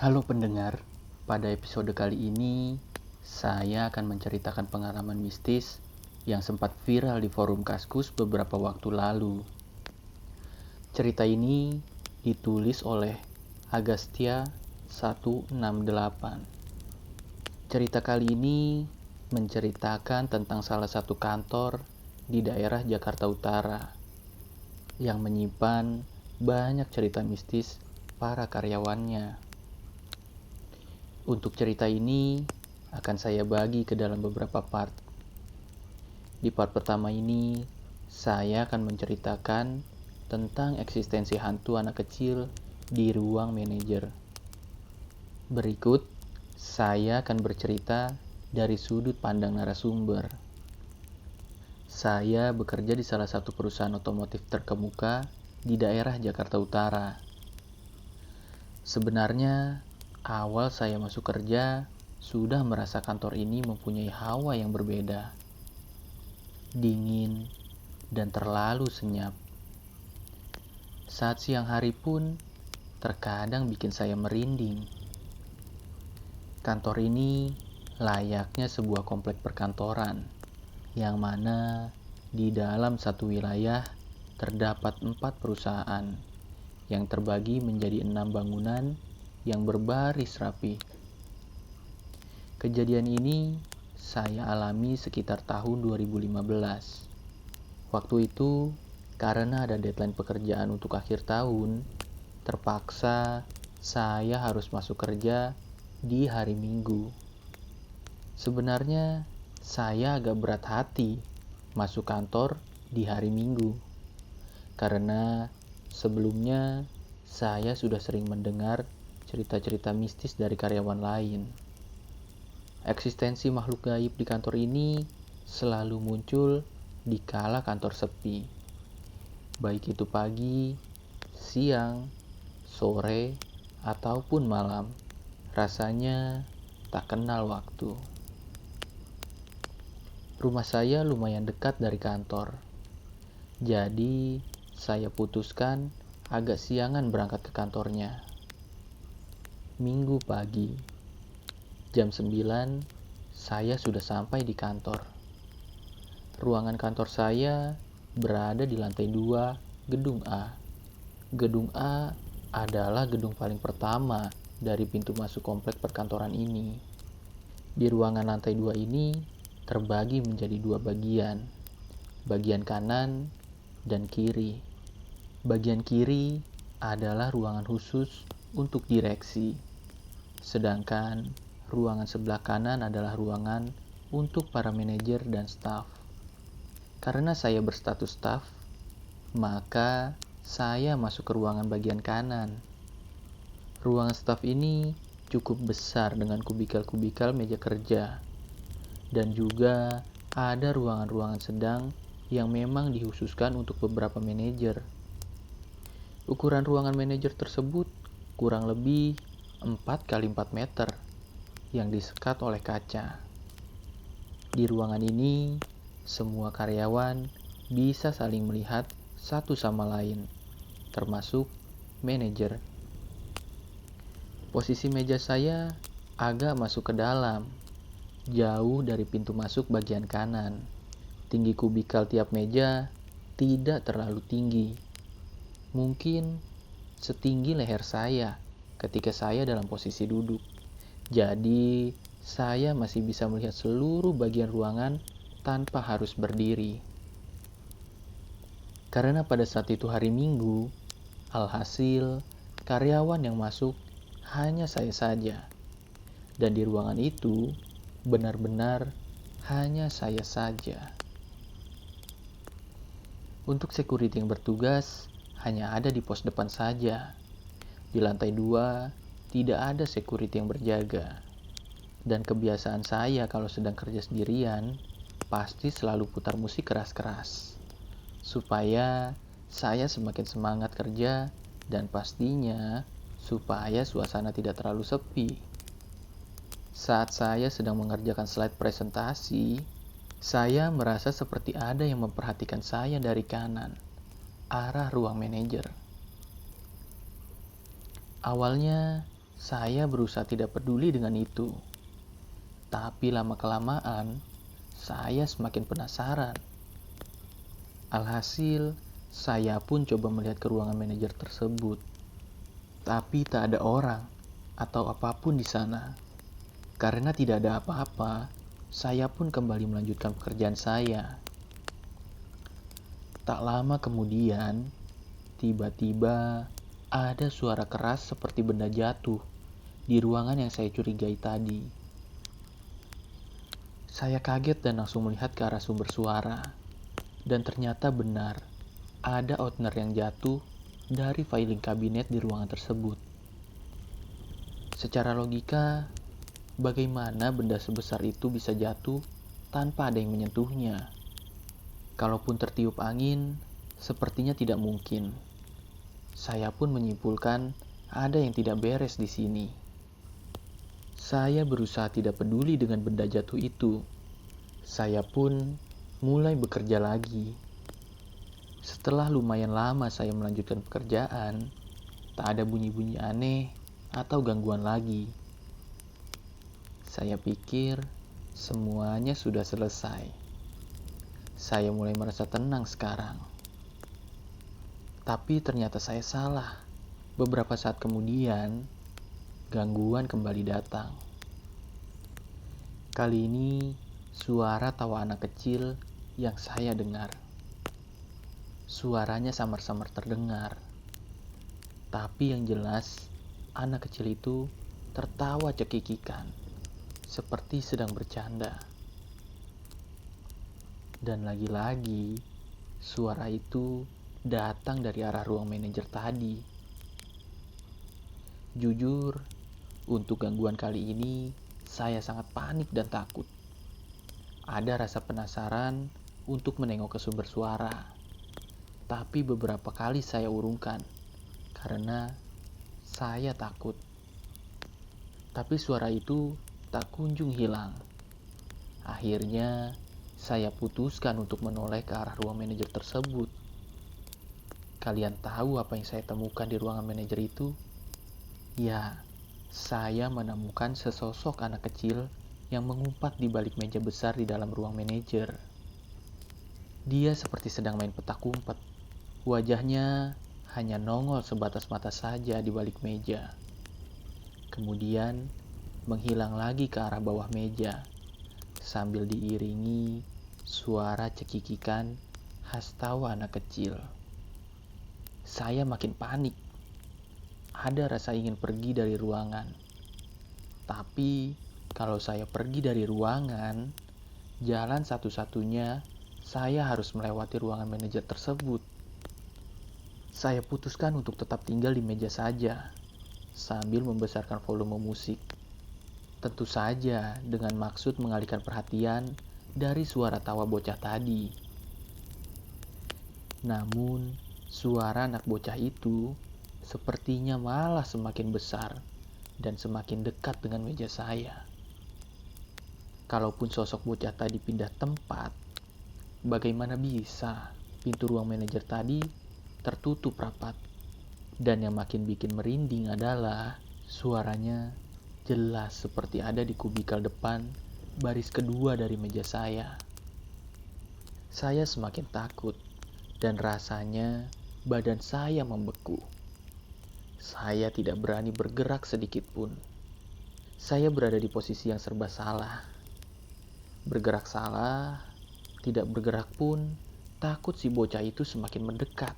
Halo pendengar, pada episode kali ini saya akan menceritakan pengalaman mistis yang sempat viral di forum Kaskus beberapa waktu lalu. Cerita ini ditulis oleh Agastya 168. Cerita kali ini menceritakan tentang salah satu kantor di daerah Jakarta Utara yang menyimpan banyak cerita mistis para karyawannya. Untuk cerita ini akan saya bagi ke dalam beberapa part. Di part pertama ini, saya akan menceritakan tentang eksistensi hantu anak kecil di ruang manajer. Berikut, saya akan bercerita dari sudut pandang narasumber. Saya bekerja di salah satu perusahaan otomotif terkemuka di daerah Jakarta Utara. Sebenarnya, awal saya masuk kerja, sudah merasa kantor ini mempunyai hawa yang berbeda. Dingin dan terlalu senyap. Saat siang hari pun, terkadang bikin saya merinding. Kantor ini layaknya sebuah komplek perkantoran, yang mana di dalam satu wilayah terdapat 4 perusahaan yang terbagi menjadi 6 bangunan yang berbaris rapi. Kejadian ini saya alami sekitar tahun 2015. Waktu itu, karena ada deadline pekerjaan untuk akhir tahun, terpaksa saya harus masuk kerja di hari Minggu. Sebenarnya, saya agak berat hati masuk kantor di hari Minggu. Karena sebelumnya saya sudah sering mendengar cerita-cerita mistis dari karyawan lain. Eksistensi makhluk gaib di kantor ini selalu muncul di kala kantor sepi. Baik itu pagi, siang, sore, ataupun malam. Rasanya tak kenal waktu. Rumah saya lumayan dekat dari kantor. Jadi, saya putuskan agak siangan berangkat ke kantornya. Minggu pagi, jam 9, saya sudah sampai di kantor. Ruangan kantor saya berada di lantai 2, gedung A. Gedung A adalah gedung paling pertama dari pintu masuk komplek perkantoran ini. Di ruangan lantai 2 ini terbagi menjadi 2 bagian. Bagian kanan dan kiri. Bagian kiri adalah ruangan khusus untuk direksi. Sedangkan ruangan sebelah kanan adalah ruangan untuk para manajer dan staf. Karena saya berstatus staf, maka saya masuk ke ruangan bagian kanan. Ruangan staf ini cukup besar dengan kubikel-kubikel meja kerja. Dan juga ada ruangan-ruangan sedang yang memang dikhususkan untuk beberapa manajer. Ukuran ruangan manajer tersebut kurang lebih 4 kali 4 meter yang disekat oleh kaca. Di ruangan ini, semua karyawan bisa saling melihat satu sama lain, termasuk manajer. Posisi meja saya agak masuk ke dalam, jauh dari pintu masuk bagian kanan. Tinggi kubikel tiap meja tidak terlalu tinggi. Mungkin setinggi leher saya ketika saya dalam posisi duduk. Jadi, saya masih bisa melihat seluruh bagian ruangan tanpa harus berdiri. Karena pada saat itu hari Minggu, alhasil karyawan yang masuk hanya saya saja. Dan di ruangan itu benar-benar hanya saya saja. Untuk security yang bertugas hanya ada di pos depan saja. Di lantai 2 tidak ada security yang berjaga. Dan kebiasaan saya kalau sedang kerja sendirian pasti selalu putar musik keras-keras supaya saya semakin semangat kerja dan pastinya supaya suasana tidak terlalu sepi. Saat saya sedang mengerjakan slide presentasi, saya merasa seperti ada yang memperhatikan saya dari kanan, arah ruang manajer. Awalnya, Saya berusaha tidak peduli dengan itu. Tapi lama-kelamaan, saya semakin penasaran. Alhasil, saya pun coba melihat ke ruangan manajer tersebut. Tapi tak ada orang atau apapun di sana. Karena tidak ada apa-apa, saya pun kembali melanjutkan pekerjaan saya. Tak lama kemudian, tiba-tiba ada suara keras seperti benda jatuh di ruangan yang saya curigai tadi. Saya kaget dan langsung melihat ke arah sumber suara. Dan ternyata benar, ada outener yang jatuh dari filing kabinet di ruangan tersebut. Secara logika, bagaimana benda sebesar itu bisa jatuh tanpa ada yang menyentuhnya? Kalaupun tertiup angin, sepertinya tidak mungkin. Saya pun menyimpulkan ada yang tidak beres di sini. Saya berusaha tidak peduli dengan benda jatuh itu. Saya pun mulai bekerja lagi. Setelah lumayan lama saya melanjutkan pekerjaan, tak ada bunyi-bunyi aneh atau gangguan lagi. Saya pikir semuanya sudah selesai. Saya mulai merasa tenang sekarang. Tapi ternyata saya salah. Beberapa saat kemudian, gangguan kembali datang. Kali ini, suara tawa anak kecil yang saya dengar. Suaranya samar-samar terdengar. Tapi yang jelas, anak kecil itu tertawa cekikikan, seperti sedang bercanda. Dan lagi-lagi, suara itu datang dari arah ruang manajer tadi. Jujur, untuk gangguan kali ini, saya sangat panik dan takut. Ada rasa penasaran untuk menengok ke sumber suara. Tapi beberapa kali saya urungkan, karena saya takut. Tapi suara itu tak kunjung hilang. Akhirnya, saya putuskan untuk menoleh ke arah ruang manajer tersebut. Kalian tahu apa yang saya temukan di ruangan manajer itu? Ya, saya menemukan sesosok anak kecil yang mengumpat di balik meja besar di dalam ruang manajer. Dia seperti sedang main petak umpet. Wajahnya hanya nongol sebatas mata saja di balik meja. Kemudian menghilang lagi ke arah bawah meja, sambil diiringi suara cekikikan khas tawa anak kecil. Saya makin panik. Ada rasa ingin pergi dari ruangan. Tapi kalau saya pergi dari ruangan, jalan satu-satunya saya harus melewati ruangan manajer tersebut. Saya putuskan untuk tetap tinggal di meja saja, sambil membesarkan volume musik. Tentu saja dengan maksud mengalihkan perhatian dari suara tawa bocah tadi. Namun, suara anak bocah itu sepertinya malah semakin besar dan semakin dekat dengan meja saya. Kalaupun sosok bocah tadi pindah tempat, bagaimana bisa pintu ruang manajer tadi tertutup rapat? Dan yang makin bikin merinding adalah suaranya jelas seperti ada di kubikal depan baris kedua dari meja saya. Saya semakin takut dan rasanya badan saya membeku. Saya tidak berani bergerak sedikit pun. Saya berada di posisi yang serba salah. Bergerak salah, tidak bergerak pun, takut si bocah itu semakin mendekat.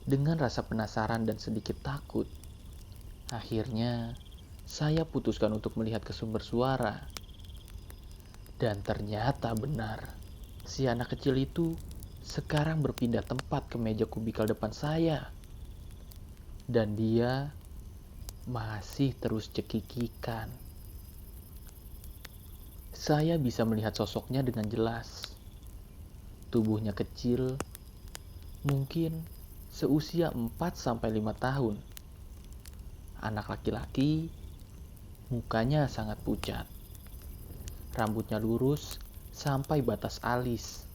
Dengan rasa penasaran dan sedikit takut, akhirnya saya putuskan untuk melihat ke sumber suara. Dan ternyata benar, si anak kecil itu sekarang berpindah tempat ke meja kubikal depan saya. Dan dia masih terus cekikikan. Saya bisa melihat sosoknya dengan jelas. Tubuhnya kecil, mungkin seusia 4-5 tahun. Anak laki-laki, mukanya sangat pucat. Rambutnya lurus sampai batas alis.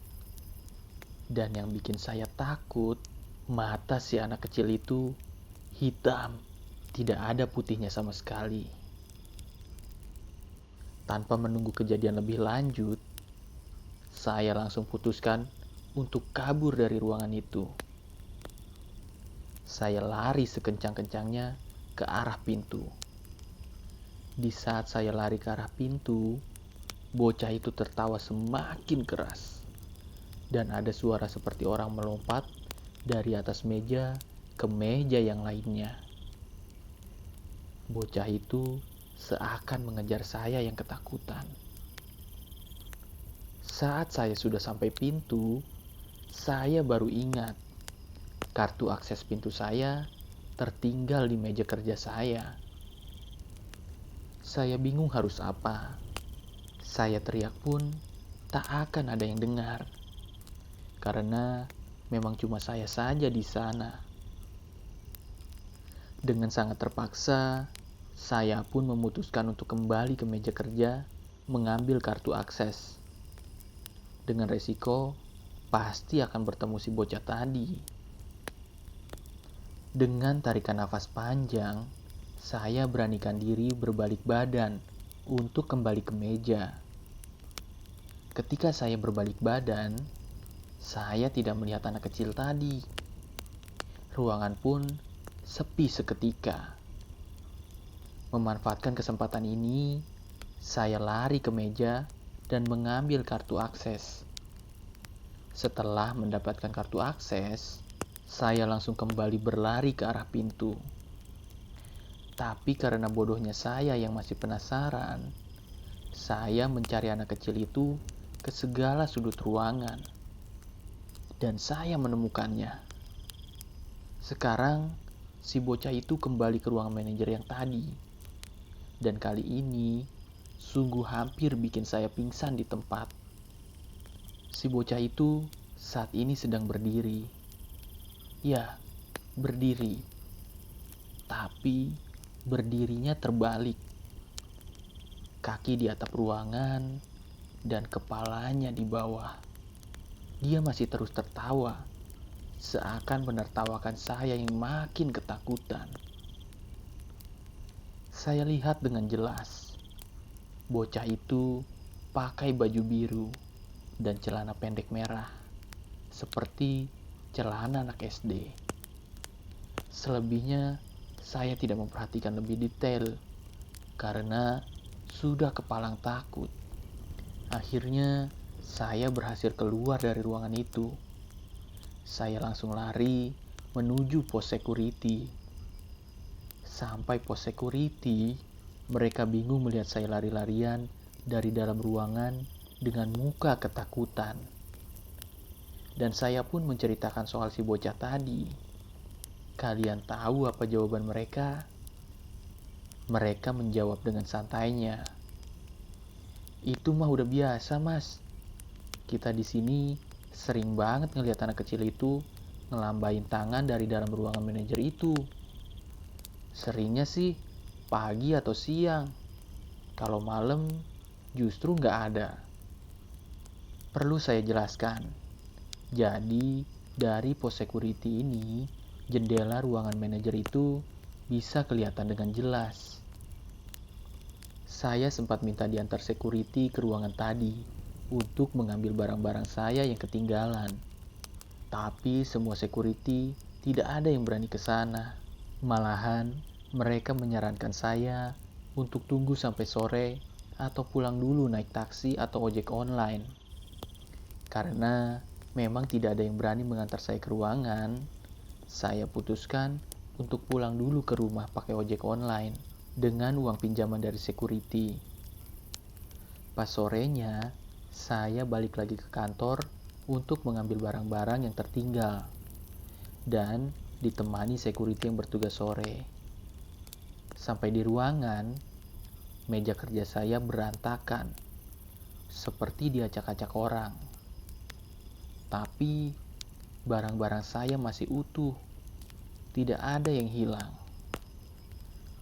Dan yang bikin saya takut, mata si anak kecil itu hitam. Tidak ada putihnya sama sekali. Tanpa menunggu kejadian lebih lanjut, saya langsung putuskan untuk kabur dari ruangan itu. Saya lari sekencang-kencangnya ke arah pintu. Di saat saya lari ke arah pintu, bocah itu tertawa semakin keras. Dan ada suara seperti orang melompat dari atas meja ke meja yang lainnya. Bocah itu seakan mengejar saya yang ketakutan. Saat saya sudah sampai pintu, saya baru ingat kartu akses pintu saya tertinggal di meja kerja saya. Saya bingung harus apa. Saya teriak pun tak akan ada yang dengar. Karena memang cuma saya saja di sana. Dengan sangat terpaksa, saya pun memutuskan untuk kembali ke meja kerja mengambil kartu akses. Dengan resiko pasti akan bertemu si bocah tadi. Dengan tarikan nafas panjang, saya beranikan diri berbalik badan untuk kembali ke meja. Ketika saya berbalik badan, saya tidak melihat anak kecil tadi. Ruangan pun sepi seketika. Memanfaatkan kesempatan ini, saya lari ke meja dan mengambil kartu akses. Setelah mendapatkan kartu akses, saya langsung kembali berlari ke arah pintu. Tapi karena bodohnya saya yang masih penasaran, saya mencari anak kecil itu ke segala sudut ruangan. Dan saya menemukannya. Sekarang, si bocah itu kembali ke ruang manajer yang tadi. Dan kali ini, sungguh hampir bikin saya pingsan di tempat. Si bocah itu saat ini sedang berdiri. Ya, berdiri. Tapi berdirinya terbalik. Kaki di atap ruangan dan kepalanya di bawah. Dia masih terus tertawa, seakan menertawakan saya yang makin ketakutan. Saya lihat dengan jelas, bocah itu pakai baju biru dan celana pendek merah, seperti celana anak SD. Selebihnya, saya tidak memperhatikan lebih detail, karena sudah kepalang takut. Akhirnya, saya berhasil keluar dari ruangan itu. Saya langsung lari menuju pos security. Sampai pos security, mereka bingung melihat saya lari-larian dari dalam ruangan dengan muka ketakutan. Dan saya pun menceritakan soal si bocah tadi. Kalian tahu apa jawaban mereka? Mereka menjawab dengan santainya. Itu mah udah biasa, Mas. Kita di sini sering banget ngelihat anak kecil itu ngelambain tangan dari dalam ruangan manajer itu. Seringnya sih pagi atau siang. Kalau malam justru nggak ada. Perlu saya jelaskan. Jadi dari pos security ini, jendela ruangan manajer itu bisa kelihatan dengan jelas. Saya sempat minta diantar security ke ruangan tadi untuk mengambil barang-barang saya yang ketinggalan. Tapi semua security tidak ada yang berani ke sana. Malahan, mereka menyarankan saya untuk tunggu sampai sore atau pulang dulu naik taksi atau ojek online. Karena memang tidak ada yang berani mengantar saya ke ruangan, saya putuskan untuk pulang dulu ke rumah pakai ojek online dengan uang pinjaman dari security. Pas sorenya, saya balik lagi ke kantor untuk mengambil barang-barang yang tertinggal dan ditemani security yang bertugas sore. Sampai di ruangan, meja kerja saya berantakan, seperti diacak-acak orang. Tapi, barang-barang saya masih utuh, tidak ada yang hilang.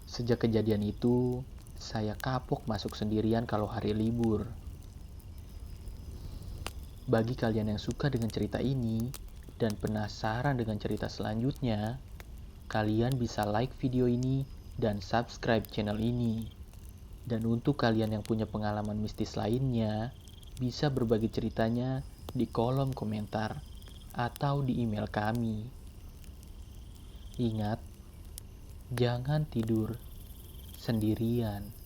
Sejak kejadian itu, saya kapok masuk sendirian kalau hari libur. Bagi kalian yang suka dengan cerita ini, dan penasaran dengan cerita selanjutnya, kalian bisa like video ini dan subscribe channel ini. Dan untuk kalian yang punya pengalaman mistis lainnya, bisa berbagi ceritanya di kolom komentar atau di email kami. Ingat, jangan tidur sendirian.